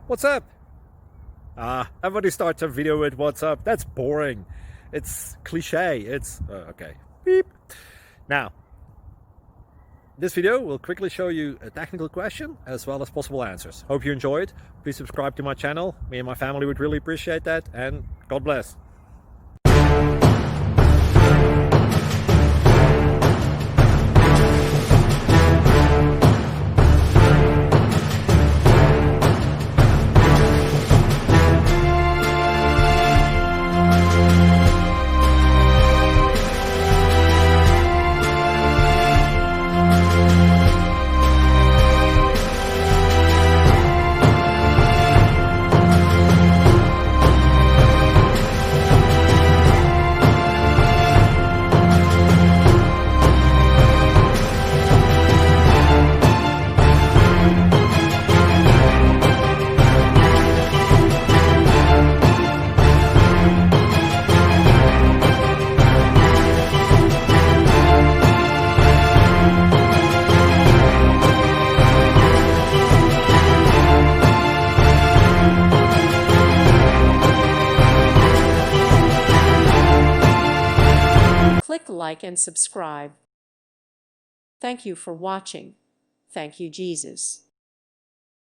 What's up? Everybody starts a video with what's up. That's boring. It's cliche. It's okay. Beep. Now, this video will quickly show you a technical question as well as possible answers. Hope you enjoyed. Please subscribe to my channel. Me and my family would really appreciate that, and God bless. Click like and subscribe. Thank you for watching. Thank you, Jesus.